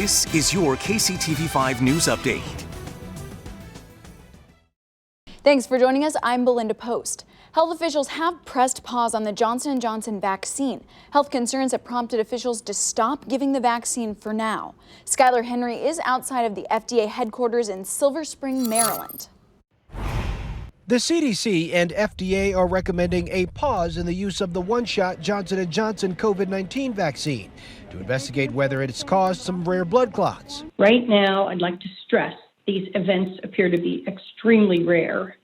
This is your KCTV5 News Update. Thanks for joining us. I'm Belinda Post. Health officials have pressed pause on the Johnson & Johnson vaccine. Health concerns have prompted officials to stop giving the vaccine for now. Skylar Henry is outside of the FDA headquarters in Silver Spring, Maryland. The CDC and FDA are recommending a pause in the use of the one-shot Johnson & Johnson COVID-19 vaccine to investigate whether it's caused some rare blood clots. Right now, I'd like to stress these events appear to be extremely rare.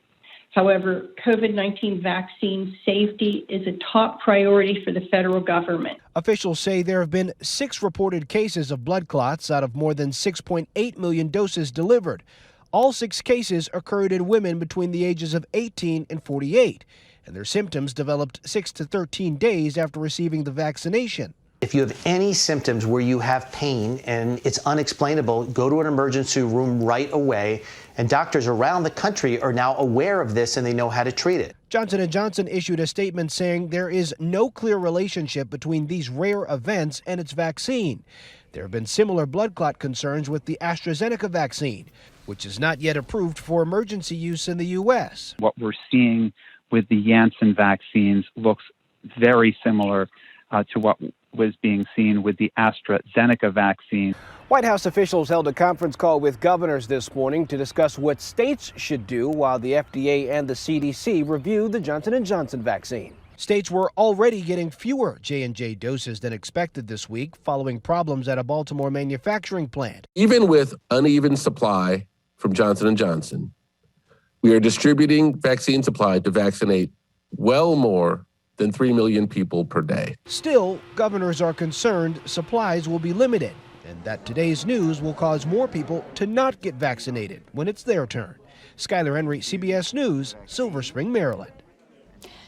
However, COVID-19 vaccine safety is a top priority for the federal government. Officials say there have been 6 reported cases of blood clots out of more than 6.8 million doses delivered. All 6 cases occurred in women between the ages of 18 and 48, and their symptoms developed 6 to 13 days after receiving the vaccination. If you have any symptoms where you have pain and it's unexplainable, go to an emergency room right away. And doctors around the country are now aware of this and they know how to treat it. Johnson & Johnson issued a statement saying there is no clear relationship between these rare events and its vaccine. There have been similar blood clot concerns with the AstraZeneca vaccine, which is not yet approved for emergency use in the U.S. What we're seeing with the Janssen vaccines looks very similar to what was being seen with the AstraZeneca vaccine. White House officials held a conference call with governors this morning to discuss what states should do while the FDA and the CDC review the Johnson & Johnson vaccine. States were already getting fewer J&J doses than expected this week following problems at a Baltimore manufacturing plant. Even with uneven supply from Johnson & Johnson, we are distributing vaccine supply to vaccinate well more than 3 million people per day. Still, governors are concerned supplies will be limited and that today's news will cause more people to not get vaccinated when it's their turn. Skylar Henry, CBS News, Silver Spring, Maryland.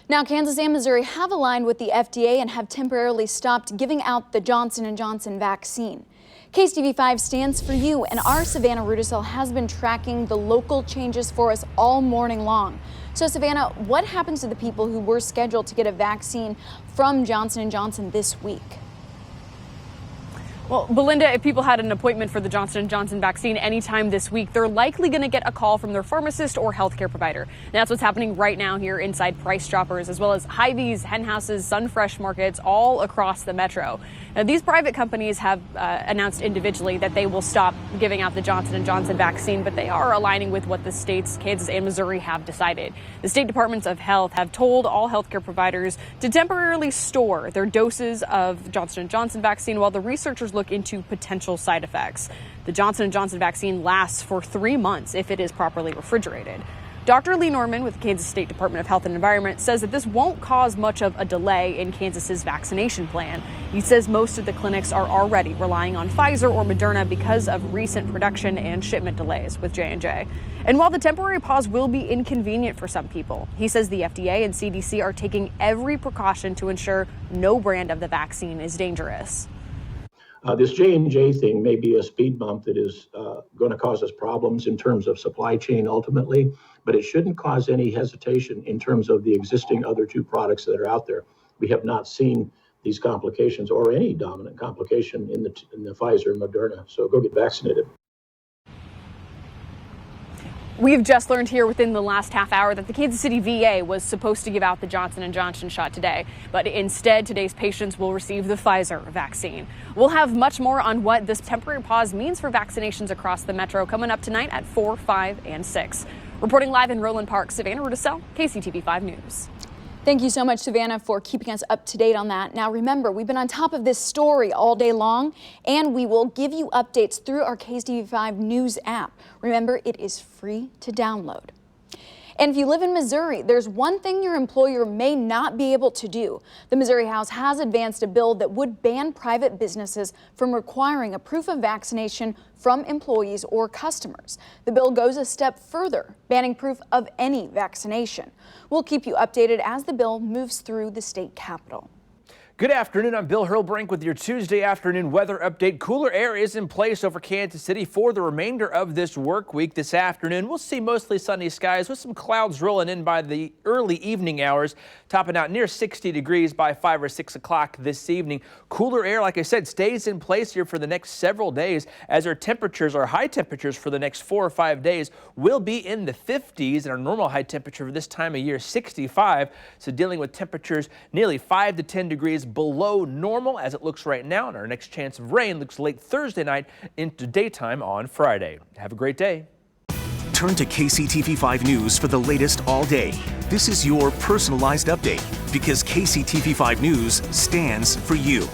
Now, Kansas and Missouri have aligned with the FDA and have temporarily stopped giving out the Johnson & Johnson vaccine. KCTV5 stands for you, and our Savannah Rudisell has been tracking the local changes for us all morning long. So, Savannah, what happens to the people who were scheduled to get a vaccine from Johnson & Johnson this week? Well, Belinda, if people had an appointment for the Johnson & Johnson vaccine anytime this week, they're likely going to get a call from their pharmacist or healthcare provider. And that's what's happening right now here inside Price Choppers, as well as Hy-Vee's, Hen Houses, Sunfresh markets all across the metro. Now, these private companies have announced individually that they will stop giving out the Johnson & Johnson vaccine, but they are aligning with what the states, Kansas and Missouri, have decided. The state departments of health have told all healthcare providers to temporarily store their doses of Johnson & Johnson vaccine while the researchers look into potential side effects. The Johnson & Johnson vaccine lasts for 3 months if it is properly refrigerated. Dr. Lee Norman with the Kansas State Department of Health and Environment says that this won't cause much of a delay in Kansas's vaccination plan. He says most of the clinics are already relying on Pfizer or Moderna because of recent production and shipment delays with J&J. And while the temporary pause will be inconvenient for some people, he says the FDA and CDC are taking every precaution to ensure no brand of the vaccine is dangerous. This J&J thing may be a speed bump that is going to cause us problems in terms of supply chain ultimately, but it shouldn't cause any hesitation in terms of the existing other 2 products that are out there. We have not seen these complications or any dominant complication in the Pfizer and Moderna, so go get vaccinated. We've just learned here within the last half hour that the Kansas City VA was supposed to give out the Johnson & Johnson shot today, but instead today's patients will receive the Pfizer vaccine. We'll have much more on what this temporary pause means for vaccinations across the metro coming up tonight at 4, 5, and 6. Reporting live in Roland Park, Savannah Rudisell, KCTV5 News. Thank you so much, Savannah, for keeping us up to date on that. Now, remember, we've been on top of this story all day long, and we will give you updates through our KCTV5 News app. Remember, it is free to download. And if you live in Missouri, there's one thing your employer may not be able to do. The Missouri House has advanced a bill that would ban private businesses from requiring a proof of vaccination from employees or customers. The bill goes a step further, banning proof of any vaccination. We'll keep you updated as the bill moves through the state capitol. Good afternoon, I'm Bill Hurlbrink with your Tuesday afternoon weather update. Cooler air is in place over Kansas City for the remainder of this work week. This afternoon, we'll see mostly sunny skies with some clouds rolling in by the early evening hours, topping out near 60 degrees by 5 or 6 o'clock this evening. Cooler air, like I said, stays in place here for the next several days as our high temperatures for the next 4 or 5 days will be in the 50s, and our normal high temperature for this time of year 65. So dealing with temperatures nearly 5 to 10 degrees below normal as it looks right now, and our next chance of rain looks late Thursday night into daytime on Friday. Have a great day. Turn to KCTV5 News for the latest all day. This is your personalized update because KCTV5 News stands for you.